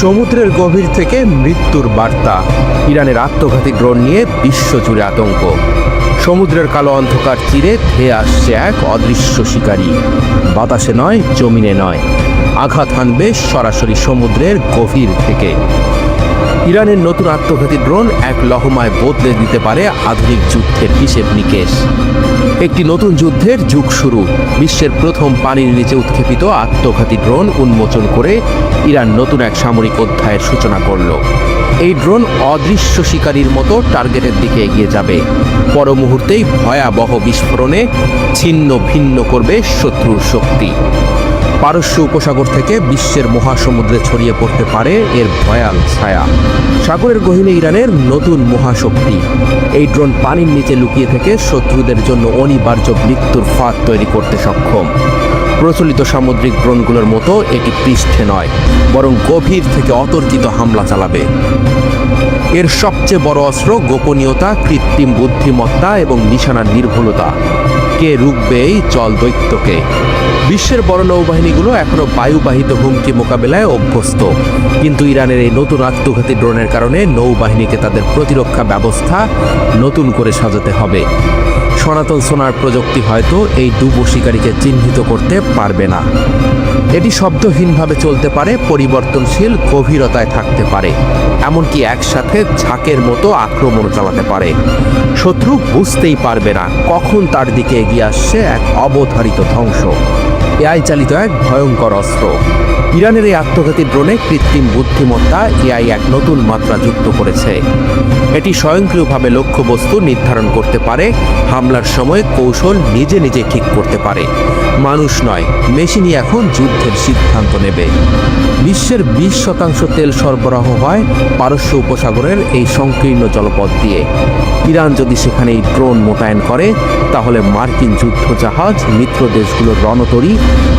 সমুদ্রের গভীর থেকে মৃত্যুর বার্তা। ইরানের আত্মঘাতী ড্রোন নিয়ে বিশ্বজুড়ে আতঙ্ক। সমুদ্রের কালো অন্ধকার চিরে ধেয়ে আসছে এক অদৃশ্য শিকারী। বাতাসে নয়, জমিনে নয়, আঘাত হানবে সরাসরি সমুদ্রের গভীর থেকে। ইরানের নতুন আত্মঘাতী ড্রোন এক লহমায় বদলে দিতে পারে আধুনিক যুদ্ধের হিসেব নিকেশ। একটি নতুন যুদ্ধের যুগ শুরু। বিশ্বের প্রথম পানির নিচে উৎক্ষেপিত আত্মঘাতী ড্রোন উন্মোচন করে ইরান নতুন এক সামরিক অধ্যায়ের সূচনা করল। এই ড্রোন অদৃশ্য শিকারীর মতো টার্গেটের দিকে এগিয়ে যাবে। পর মুহূর্তেই ভয়াবহ বিস্ফোরণে ছিন্ন ভিন্ন করবে শত্রুর শক্তি। পারস্য উপসাগর থেকে বিশ্বের মহাসমুদ্রে ছড়িয়ে পড়তে পারে এর ভয়াল ছায়া। সাগরের গহীনে ইরানের নতুন মহাশক্তি। এই ড্রোন পানির নিচে লুকিয়ে থেকে শত্রুদের জন্য অনিবার্য মৃত্যুর ফাঁদ তৈরি করতে সক্ষম। প্রচলিত সামুদ্রিক ড্রোনগুলোর মতো এটি পৃষ্ঠে নয়, বরং গভীর থেকে অতর্কিত হামলা চালাবে। এর সবচেয়ে বড় অস্ত্র গোপনীয়তা, কৃত্রিম বুদ্ধিমত্তা এবং নিশানার নির্ভুলতা। কে রুখবে এই জল দৈত্যকে? বিশ্বের বড় নৌবাহিনীগুলো এখনো বায়ুবাহিত হুমকি মোকাবেলায় অভ্যস্ত, কিন্তু ইরানের এই নতুন আত্মঘাতী ড্রোনের কারণে নৌবাহিনীকে তাদের প্রতিরক্ষা ব্যবস্থা নতুন করে সাজাতে হবে। সনাতন সোনার প্রযুক্তি হয়তো এই ডুবো শিকারীকে চিহ্নিত করতে পারবে না। এটি শব্দহীনভাবে চলতে পারে, পরিবর্তনশীল গভীরতায় থাকতে পারে, এমনকি একসাথে ঝাঁকের মতো আক্রমণ চালাতে পারে। শত্রু বুঝতেই পারবে না কখন তার দিকে এগিয়ে আসছে এক অবধারিত ধ্বংস। এআই চালিত এক ভয়ঙ্কর অস্ত্র। ইরানের এই আত্মঘাতী ড্রোনে কৃত্রিম বুদ্ধিমত্তা এআই এক নতুন মাত্রা যুক্ত করেছে। এটি স্বয়ংক্রিয়ভাবে লক্ষ্যবস্তু নির্ধারণ করতে পারে, হামলার সময় কৌশল নিজে নিজে ঠিক করতে পারে। মানুষ নয়, মেশিনই এখন যুদ্ধের সিদ্ধান্ত নেবে। বিশ্বের 20% তেল সরবরাহ হয় পারস্য উপসাগরের এই সংকীর্ণ জলপথ দিয়ে। ইরান যদি সেখানে এই ড্রোন মোতায়েন করে, তাহলে মার্কিন যুদ্ধজাহাজ, মিত্র দেশগুলোর রণতরী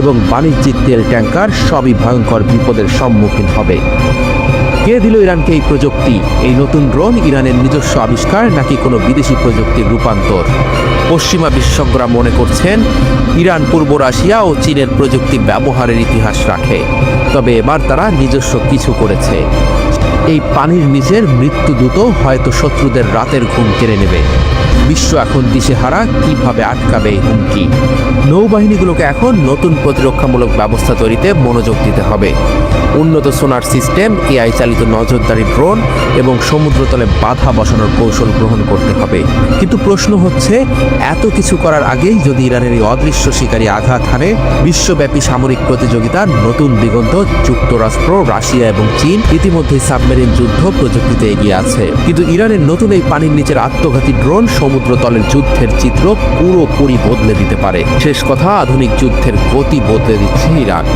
এবং বাণিজ্যিক তেল ট্যাঙ্কার সবই ভয়ঙ্কর বিপদের সম্মুখীন হবে। কে দিল ইরানকে এই প্রযুক্তি? এই নতুন ড্রোন ইরানের নিজস্ব আবিষ্কার নাকি কোনো বিদেশি প্রযুক্তির রূপান্তর? পশ্চিমা বিশেষজ্ঞরা মনে করছেন ইরান পূর্ব রাশিয়া ও চীনের প্রযুক্তি ব্যবহারের ইতিহাস রাখে, তবে এবার তারা নিজস্ব কিছু করেছে। এই পানির নিচের মৃত্যুদূত হয়তো শত্রুদের রাতের ঘুম কেড়ে নেবে। বিশ্ব এখন দিশেহারা, কিভাবে আটকাবে এই হুমকি। নৌবাহিনীগুলোকে এখন নতুন প্রতিরক্ষামূলক ব্যবস্থা তৈরিতে মনোযোগ দিতে হবে। উন্নত সোনার সিস্টেম, এআই চালিত নজরদারি ড্রোন এবং সমুদ্রতলে বাধা বসানোর কৌশল গ্রহণ করতে হবে। কিন্তু প্রশ্ন হচ্ছে, এত কিছু করার আগেই যদি ইরানের এই অদৃশ্য শিকারী আঘাত হানে, বিশ্বব্যাপী সামরিক প্রতিযোগিতার নতুন দিগন্ত। যুক্তরাষ্ট্র, রাশিয়া এবং চীন ইতিমধ্যে সাবমেরিন যুদ্ধ প্রযুক্তিতে এগিয়ে আছে, কিন্তু ইরানের নতুন এই পানির নিচের আত্মঘাতী ড্রোন সমুদ্রতলের যুদ্ধের চিত্র পুরোপুরি বদলে দিতে পারে। শেষ কথা, আধুনিক যুদ্ধের গতি বদলে দিচ্ছে ইরান।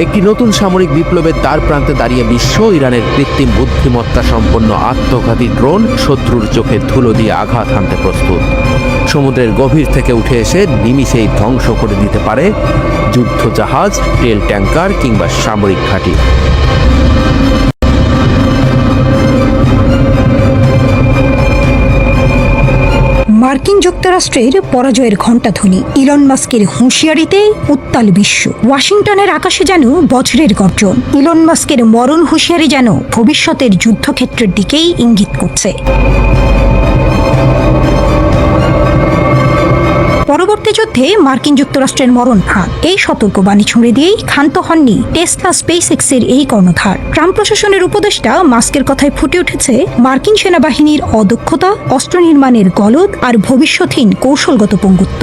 একটি নতুন সামরিক বিপ্লবের দ্বার প্রান্তে দাঁড়িয়ে বিশ্ব। ইরানের কৃত্রিম বুদ্ধিমত্তা সম্পন্ন আত্মঘাতী ড্রোন শত্রুর চোখে ধুলো দিয়ে আঘাত হানতে প্রস্তুত। সমুদ্রের গভীর থেকে উঠে এসে নিমিষেই ধ্বংস করে দিতে পারে যুদ্ধজাহাজ, তেল ট্যাঙ্কার কিংবা সামরিক ঘাঁটি। মার্কিন যুক্তরাষ্ট্রের পরাজয়ের ঘণ্টাধ্বনি, ইলন মাস্কের হুঁশিয়ারিতে উত্তাল বিশ্ব। ওয়াশিংটনের আকাশে যেন বজ্রের গর্জন। ইলন মাস্কের মরণ হুঁশিয়ারি যেন ভবিষ্যতের যুদ্ধক্ষেত্রের দিকেই ইঙ্গিত করছে। পরবর্তী যুদ্ধে মার্কিন যুক্তরাষ্ট্রের মরণ ফাঁদ, এই সতর্কবাণী ছুঁড়ে দিয়েই ক্ষান্ত হননি টেসলা স্পেসএক্সের এই কর্ণধার। ট্রাম্প প্রশাসনের উপদেষ্টা মাস্কের কথায় ফুটে উঠেছে মার্কিন সেনাবাহিনীর অদক্ষতা, অস্ত্র নির্মাণের গলদ আর ভবিষ্যৎহীন কৌশলগত পঙ্গুত্ব।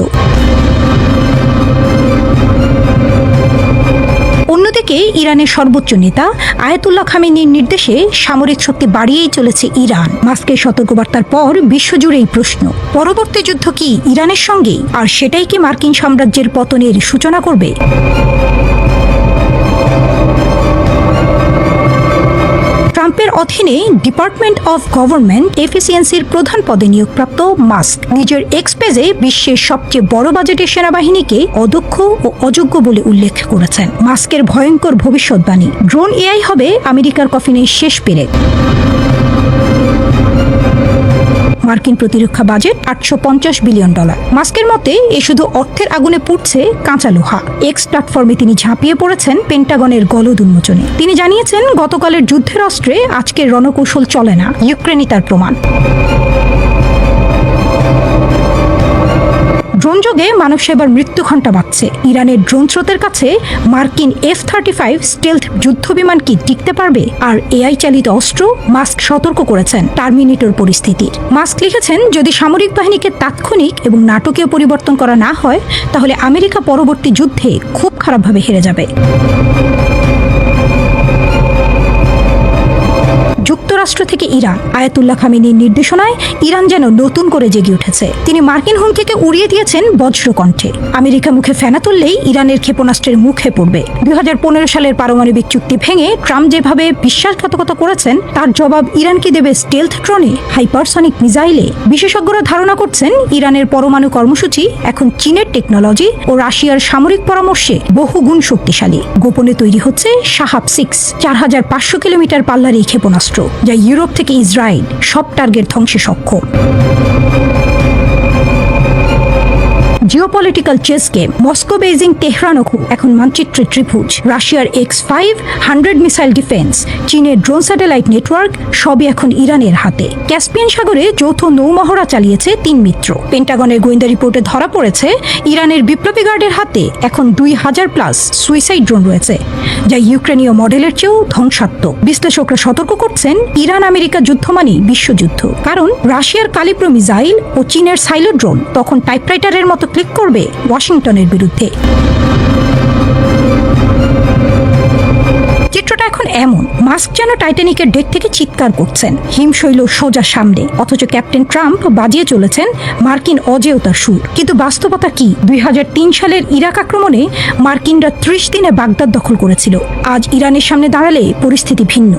অন্যদিকে ইরানের সর্বোচ্চ নেতা আয়াতুল্লাহ খামেনির নির্দেশে সামরিক শক্তি বাড়িয়েই চলেছে ইরান। মাস্কের সতর্কবার্তার পর বিশ্বজুড়েই প্রশ্ন, পরবর্তী যুদ্ধ কি ইরানের সঙ্গেই? আর সেটাই কি মার্কিন সাম্রাজ্যের পতনের সূচনা করবে? ট্রাম্পের অধীনে ডিপার্টমেন্ট অফ গভর্নমেন্ট এফিসিয়েন্সির প্রধান পদে নিয়োগপ্রাপ্ত মাস্ক নিজের এক্স পেজে বিশ্বের সবচেয়ে বড় বাজেটের সেনাবাহিনীকে অদক্ষ ও অযোগ্য বলে উল্লেখ করেছেন। মাস্কের ভয়ঙ্কর ভবিষ্যৎবাণী, ড্রোন এআই হবে আমেরিকার কফিনের শেষ পেরেক। মার্কিন প্রতিরক্ষা বাজেট $850 বিলিয়ন। মাস্কের মতে এ শুধু অর্থের আগুনে পুড়ছে কাঁচা লোহা। এক্স প্ল্যাটফর্মে তিনি ঝাঁপিয়ে পড়েছেন পেন্টাগনের গলদ উন্মোচনে। তিনি জানিয়েছেন, গতকালের যুদ্ধের অস্ত্রে আজকের রণকৌশল চলে না, ইউক্রেনই তার প্রমাণ। ড্রোন যোগে মানব সেবার মৃত্যু ঘণ্টা বাজছে। ইরানের ড্রোন স্রোতের কাছে মার্কিন F-35 স্টেলথ যুদ্ধ বিমান কি টিকতে পারবে? আর এআই চালিত অস্ত্র? মাস্ক সতর্ক করেছেন টার্মিনেটর পরিস্থিতির। মাস্ক লিখেছেন, যদি সামরিক বাহিনীকে তাৎক্ষণিক এবং নাটকীয় পরিবর্তন করা না হয়, তাহলে আমেরিকা পরবর্তী যুদ্ধে খুব খারাপভাবে হেরে যাবে। যুক্তরাষ্ট্র থেকে ইরান। আয়াতুল্লাহ খামেনির নির্দেশনায় ইরান যেন নতুন করে জেগে উঠেছে। তিনি মার্কিন হুমকিকে উড়িয়ে দিয়েছেন বজ্রকণ্ঠে। আমেরিকা মুখে ফেনা তুললেই ইরানের ক্ষেপণাস্ত্রের মুখে পড়বে। 2015 সালের পারমাণবিক চুক্তি ভেঙে ট্রাম্প যেভাবে বিশ্বাসঘাতকতা করেছেন, তার জবাব ইরান কি দেবে স্টেলথ ড্রোনে, হাইপারসনিক মিসাইলে? বিশেষজ্ঞরা ধারণা করছেন, ইরানের পরমাণু কর্মসূচি এখন চীনের টেকনোলজি ও রাশিয়ার সামরিক পরামর্শে বহুগুণ শক্তিশালী। গোপনে তৈরি হচ্ছে শাহাব 6, 4500 কিলোমিটার পাল্লার এই ক্ষেপণাস্ত্র, যা ইউরোপ থেকে ইসরায়েল সব টার্গেট ধ্বংসে সক্ষম। Geopolitical chess game. Moscow, Beijing, তেহরানও এখন মানচিত্রের ত্রিভুজ। রাশিয়ার X-500 মিসাইল ডিফেন্স, চীনের ড্রোন স্যাটেলাইট নেটওয়ার্ক, সবই এখন ইরানের হাতে। ক্যাসপিয়ান সাগরে যৌথ নৌমহড়া চালিয়েছে 3 মিত্র। পেন্টাগনের গোয়েন্দা রিপোর্টে ধরা পড়েছে, ইরানের বিপ্লবী গার্ডের হাতে এখন 2000+ সুইসাইড ড্রোন রয়েছে, যা ইউক্রেনীয় মডেলের চেয়েও ধ্বংসাত্মক। বিশ্লেষকরা সতর্ক করছেন, ইরান আমেরিকা যুদ্ধ মানেই বিশ্বযুদ্ধ। কারণ রাশিয়ার কালিপ্রো মিসাইল ও চীনের সাইলো ড্রোন তখন টাইপরাইটারের মতো ক্লিক করবে ওয়াশিংটনের বিরুদ্ধে। চিত্রটা এখন এমন, মাস্ক যেন টাইটানিকের ডেক থেকে চিৎকার করছেন, হিমশৈল সোজা সামনে, অথচ ক্যাপ্টেন ট্রাম্প বাজিয়ে চলেছেন মার্কিন অজেয়তার সুর। কিন্তু বাস্তবতা কি? 2003 সালের ইরাক আক্রমণে মার্কিনরা 30 দিনে বাগদাদ দখল করেছিল। আজ ইরানের সামনে দাঁড়ালে পরিস্থিতি ভিন্ন।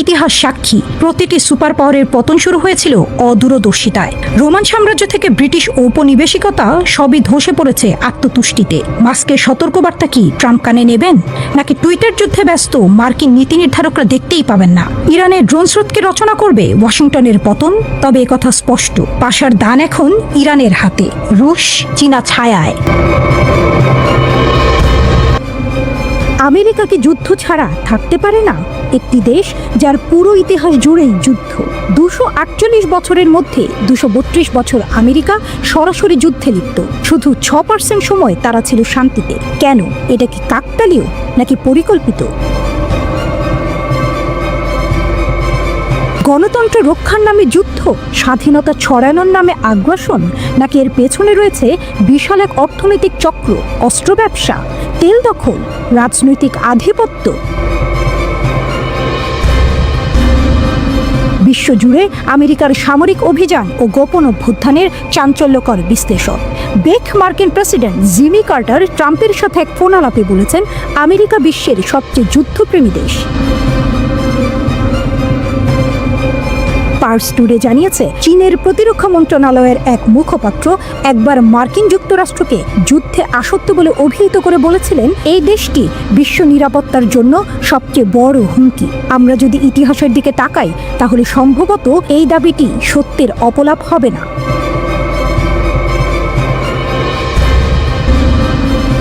ইতিহাস সাক্ষী, প্রতিটি সুপার পাওয়ারের পতন শুরু হয়েছিল অদূরদর্শিতায়। রোমান সাম্রাজ্য থেকে ব্রিটিশ ঔপনিবেশিকতা সবই ধসে পড়েছে আত্মতুষ্টিতে। মাস্কের সতর্কবার্তা কি ট্রাম্প কানে নেবেন, নাকি টুইটার যুদ্ধে ব্যস্ত মার্কিন নীতি নির্ধারকরা দেখতেই পাবেন না? ইরানের ড্রোন স্রোতকে রচনা করবে ওয়াশিংটনের পতন। তবে একথা স্পষ্ট, পাশার দান এখন ইরানের হাতে, রুশ চীনা ছায়ায়। আমেরিকা কি যুদ্ধ ছাড়া থাকতে পারে না? একটি দেশ যার পুরো ইতিহাস জুড়েই যুদ্ধ। 248 বছরের মধ্যে 232 বছর আমেরিকা সরাসরি যুদ্ধে লিপ্ত। শুধু 6% সময় তারা ছিল শান্তিতে। কেন? এটা কি কাকতালীয় নাকি পরিকল্পিত? গণতন্ত্র রক্ষার নামে যুদ্ধ, স্বাধীনতা ছড়ানোর নামে আগ্রাসন, নাকি এর পেছনে রয়েছে বিশাল এক অর্থনৈতিক চক্র, অস্ত্র ব্যবসা, তেল দখল, রাজনৈতিক আধিপত্য? বিশ্বজুড়ে আমেরিকার সামরিক অভিযান ও গোপন অভ্যুত্থানের চাঞ্চল্যকর বিশ্লেষণ। বেক মার্কিন প্রেসিডেন্ট জিমি কার্টার ট্রাম্পের সাথে এক ফোন আলাপে বলেছেন, আমেরিকা বিশ্বের সবচেয়ে যুদ্ধপ্রেমী দেশ। পার্স টুডে জানিয়েছে, চীনের প্রতিরক্ষা মন্ত্রণালয়ের এক মুখপাত্র একবার মার্কিন যুক্তরাষ্ট্রকে যুদ্ধে আসক্ত বলে অভিহিত করে বলেছিলেন, এই দেশটি বিশ্ব নিরাপত্তার জন্য সবচেয়ে বড় হুমকি। আমরা যদি ইতিহাসের দিকে তাকাই, তাহলে সম্ভবত এই দাবিটি সত্যের অপলাপ হবে না।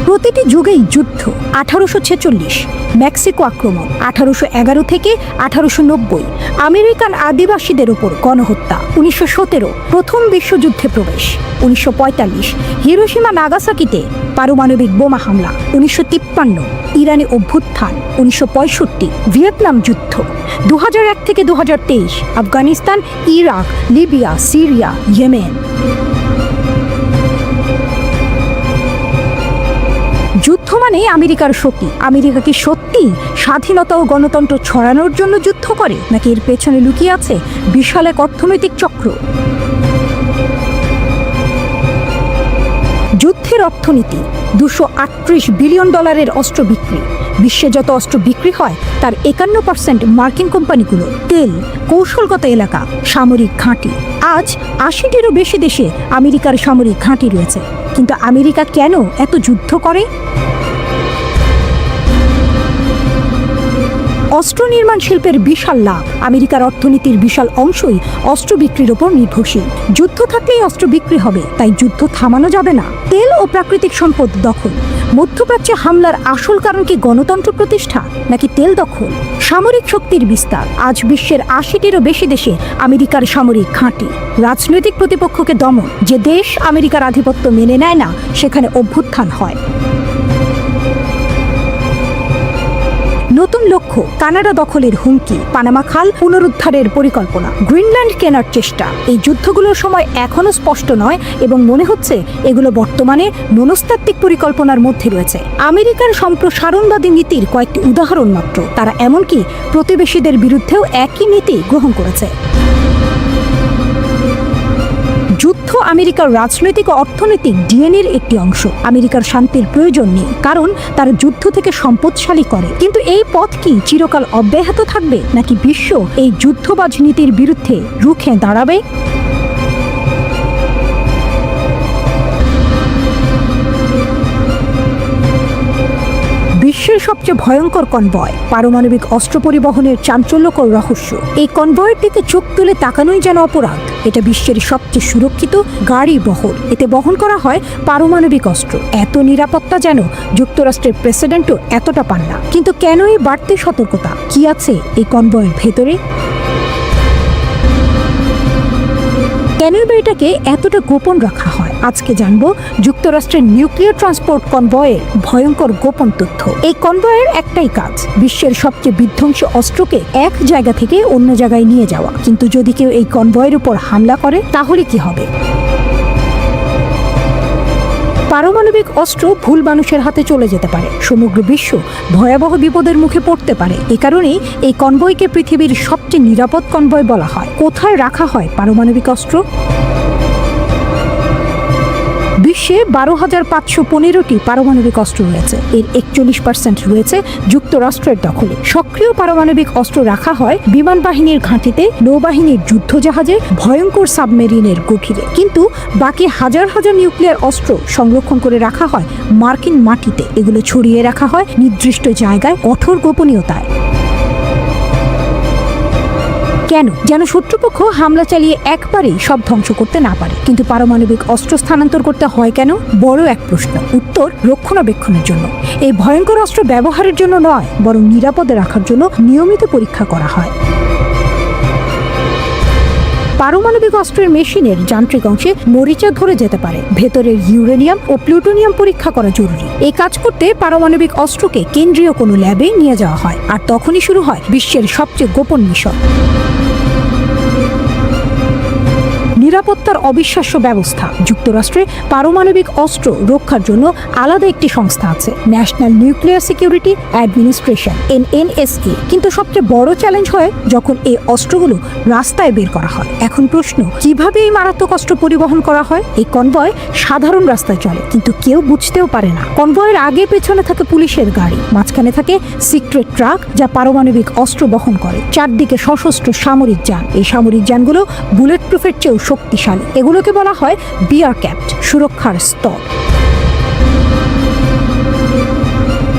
প্রতিটি যুগেই যুদ্ধ। 1846 মেক্সিকো আক্রমণ, 1811 থেকে 1890 আমেরিকান আদিবাসীদের উপর গণহত্যা, 1917 প্রথম বিশ্বযুদ্ধে প্রবেশ, 1945 হিরোশিমা নাগাসাকিতে পারমাণবিক বোমা হামলা, 1953 ইরানে অভ্যুত্থান, 1965 ভিয়েতনাম যুদ্ধ, 2001 থেকে 2023 Afghanistan, Iraq, Libya, Syria, Yemen. যুদ্ধ মানে আমেরিকার শক্তি। আমেরিকা কি সত্যি স্বাধীনতা ও গণতন্ত্র ছড়ানোর জন্য যুদ্ধ করে, নাকি এর পেছনে লুকিয়ে আছে বিশাল এক অর্থনৈতিক চক্র? যুদ্ধের অর্থনীতি। $238 বিলিয়ন অস্ত্র বিক্রি। বিশ্বে যত অস্ত্র বিক্রি হয় তার 51% মার্কিন কোম্পানিগুলো। তেল, কৌশলগত এলাকা, সামরিক ঘাঁটি। আজ 80টিরও বেশি দেশে আমেরিকার সামরিক ঘাঁটি রয়েছে। কিন্তু আমেরিকা কেন এত যুদ্ধ করে? অস্ত্র নির্মাণ শিল্পের বিশাল লাভ। আমেরিকার অর্থনীতির বিশাল অংশই অস্ত্র বিক্রির উপর নির্ভরশীল। যুদ্ধ থাকলেই অস্ত্র বিক্রি হবে, তাই যুদ্ধ থামানো যাবে না। তেল ও প্রাকৃতিক সম্পদ দখল। মধ্যপ্রাচ্যে হামলার আসল কারণ কি গণতন্ত্র প্রতিষ্ঠা নাকি তেল দখল? সামরিক শক্তির বিস্তার। আজ বিশ্বের ৮০টিরও বেশি দেশে আমেরিকার সামরিক ঘাঁটি। রাজনৈতিক প্রতিপক্ষকে দমন। যে দেশ আমেরিকার আধিপত্য মেনে নেয় না, সেখানে অভ্যুত্থান হয়। নতুন লক্ষ্য, কানাডা দখলের হুমকি, পানামা খাল পুনরুদ্ধারের পরিকল্পনা, গ্রিনল্যান্ড কেনার চেষ্টা। এই যুদ্ধগুলোর সময় এখনো স্পষ্ট নয় এবং মনে হচ্ছে এগুলো বর্তমানে মনস্তাত্ত্বিক পরিকল্পনার মধ্যে রয়েছে। আমেরিকার সম্প্রসারণবাদী নীতির কয়েকটি উদাহরণ মাত্র। তারা এমনকি প্রতিবেশীদের বিরুদ্ধেও একই নীতি গ্রহণ করেছে। যুদ্ধ আমেরিকার রাজনৈতিক ও অর্থনৈতিক ডিএনএর একটি অংশ। আমেরিকার শান্তির প্রয়োজন নেই, কারণ তারা যুদ্ধ থেকে সম্পদশালী করে। কিন্তু এই পথ কি চিরকাল অব্যাহত থাকবে, নাকি বিশ্ব এই যুদ্ধবাজ নীতির বিরুদ্ধে রুখে দাঁড়াবে? বিশ্বের সবচেয়ে ভয়ঙ্কর কনভয়, পারমাণবিক অস্ত্র পরিবহনের চাঞ্চল্যকর রহস্য। এই কনভয়ের দিকে চোখ তুলে তাকানোই যেন অপরাধ। এটা বিশ্বের সবচেয়ে সুরক্ষিত গাড়ি বহর। এতে বহন করা হয় পারমাণবিক অস্ত্র। এত নিরাপত্তা যেন যুক্তরাষ্ট্রের প্রেসিডেন্টও এতটা পান না। কিন্তু কেন এই বাড়তি সতর্কতা? কি আছে এই কনভয়ের ভেতরে? কেন এটাকে এতটা গোপন রাখা হয়? আজকে জানবো যুক্তরাষ্ট্রের নিউক্লিয়ার ট্রান্সপোর্ট কনভয়ের ভয়ঙ্কর গোপন তথ্য। এই কনভয়ের একটাই কাজ, বিশ্বের সবচেয়ে বিধ্বংসী অস্ত্রকে এক জায়গা থেকে অন্য জায়গায় নিয়ে যাওয়া। কিন্তু যদি কেউ এই কনভয়ের উপর হামলা করে, তাহলে কি হবে? পারমাণবিক অস্ত্র ভুল মানুষের হাতে চলে যেতে পারে, সমগ্র বিশ্ব ভয়াবহ বিপদের মুখে পড়তে পারে। এ কারণেই এই কনভয়কে পৃথিবীর সবচেয়ে নিরাপদ কনভয় বলা হয়। কোথায় রাখা হয় পারমাণবিক অস্ত্র? বিশ্বে 12,515টি পারমাণবিক অস্ত্র রয়েছে। এর 41% রয়েছে যুক্তরাষ্ট্রের দখলে। সক্রিয় পারমাণবিক অস্ত্র রাখা হয় বিমান বাহিনীর ঘাঁটিতে, নৌবাহিনীর যুদ্ধজাহাজে, ভয়ঙ্কর সাবমেরিনের গভীরে। কিন্তু বাকি হাজার হাজার নিউক্লিয়ার অস্ত্র সংরক্ষণ করে রাখা হয় মার্কিন মাটিতে। এগুলো ছড়িয়ে রাখা হয় নির্দিষ্ট জায়গায়, কঠোর গোপনীয়তায়। কেন? যেন শত্রুপক্ষ হামলা চালিয়ে একবারেই সব ধ্বংস করতে না পারে। কিন্তু পারমাণবিক অস্ত্র স্থানান্তর করতে হয় কেন? বড় এক প্রশ্ন। উত্তর, রক্ষণাবেক্ষণের জন্য। এই ভয়ঙ্কর অস্ত্র ব্যবহারের জন্য নয়, বরং নিরাপদে রাখার জন্য নিয়মিত পরীক্ষা করা হয়। পারমাণবিক অস্ত্রের মেশিনের যান্ত্রিক অংশে মরিচা ধরে যেতে পারে। ভেতরের ইউরেনিয়াম ও প্লুটোনিয়াম পরীক্ষা করা জরুরি। এই কাজ করতে পারমাণবিক অস্ত্রকে কেন্দ্রীয় কোনো ল্যাবে নিয়ে যাওয়া হয়, আর তখনই শুরু হয় বিশ্বের সবচেয়ে গোপন মিশন। নিরাপত্তার অবিশ্বাস্য ব্যবস্থা। যুক্তরাষ্ট্রে পারমাণবিক অস্ত্র রক্ষার জন্য আলাদা একটি সংস্থা আছে, national nuclear security administration, NNSA। কিন্তু সবচেয়ে বড় চ্যালেঞ্জ হয় যখন এই অস্ত্রগুলো রাস্তায় বের করা হয়। এখন প্রশ্ন, কিভাবে এই মারাত্মক অস্ত্র পরিবহন করা হয়? এই কনভয় সাধারণ রাস্তায় চলে, কিন্তু কেউ বুঝতেও পারে না। কনভয়ের আগে পেছনে থাকে পুলিশের গাড়ি, মাঝখানে থাকে সিক্রেট ট্রাক যা পারমাণবিক অস্ত্র বহন করে, চারদিকে সশস্ত্র সামরিক যান। এই সামরিক যানগুলো বুলেট প্রুফের চেয়েও শক্তিশালী। এগুলোকে বলা হয় বিয়ার ক্যাপ্ট, সুরক্ষার স্তর।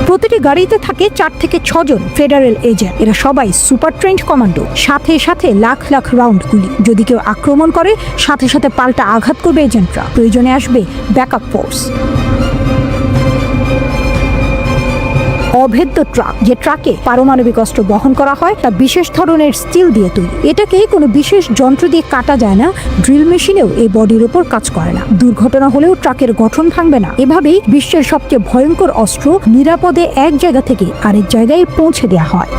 প্রতিটি গাড়িতে থাকে 4 থেকে 6 জন ফেডারেল এজেন্ট। এরা সবাই সুপার ট্রেন্ড কমান্ডো। সাথে সাথে লাখ লাখ রাউন্ড গুলি। যদি কেউ আক্রমণ করে, সাথে সাথে পাল্টা আঘাত করবে এজেন্টরা। প্রয়োজনে আসবে ব্যাকআপ ফোর্স। অভেদ্য ট্রাক, যে ট্রাকে পারমাণবিক অস্ত্র বহন করা হয়, তা বিশেষ ধরনের স্টিল দিয়ে তৈরি। এটাকে কোনো বিশেষ যন্ত্র দিয়ে কাটা যায় না, ড্রিল মেশিনেও এই বডির উপর কাজ করে না। দুর্ঘটনা হলেও ট্রাকের গঠন ভাঙবে না। এভাবেই বিশ্বের সবচেয়ে ভয়ঙ্কর অস্ত্র নিরাপদে এক জায়গা থেকে আরেক জায়গায় পৌঁছে দেওয়া হয়।